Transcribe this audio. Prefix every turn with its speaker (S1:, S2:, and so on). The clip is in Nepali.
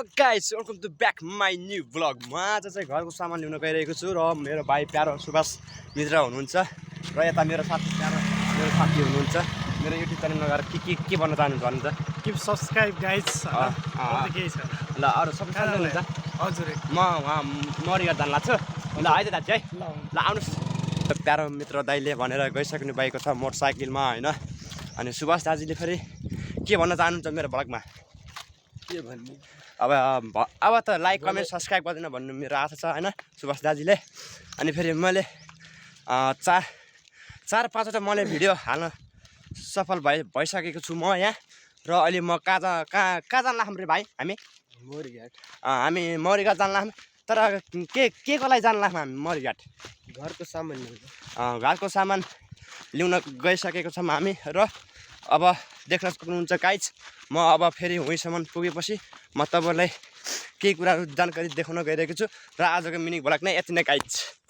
S1: Guys welcome to back my new blog. म आज चाहिँ घरको सामान ल्याउन गइरहेको छु र मेरो भाइ प्यारो सुभाष मित्र हुनुहुन्छ र यता मेरो साथी प्यारो मेरो साथी हुनुहुन्छ। मेरो युट्युब च्यानलमा गएर के भन्न चाहनुहुन्छ भन्नु त?
S2: किप सब्सक्राइब गाइज
S1: ल अरू सबै साथी हुनुहुन्छ।
S2: हजुर
S1: म उहाँ मरिया जान लाग्छु। ल आइज दाजु है, ल आउनुहोस्। प्यारो मित्र दाइले भनेर गइसक्नु भएको छ मोटरसाइकलमा होइन। अनि सुभाष दाजुले फेरि के भन्न चाहनुहुन्छ मेरो ब्लगमा?
S2: के भन्नु
S1: अब त लाइक कमेन्ट सब्सक्राइब गर्दैन भन्नु मेरो आशा छ होइन सुभाष दाजुले। अनि फेरि मैले चार पाँचवटा मैले भिडियो हाल्न सफल भइसकेको छु म यहाँ। र अहिले म कहाँ जान लाग्छौँ रे भाइ? हामी मौरीघाट जान लाग्छौँ। तर के को लागि जान लाग्छौँ हामी मौरीघाट?
S2: घरको सामान
S1: घरको सामान ल्याउन गइसकेको छौँ हामी। र अब देख्न सक्नुहुन्छ गाइज, म अब फेरि वहीँसम्म पुगेपछि म तपाईँलाई केही कुराहरू जानकारी देखाउन गइरहेको छु। र आजको मिनी भ्लग नै यति नै गाइज।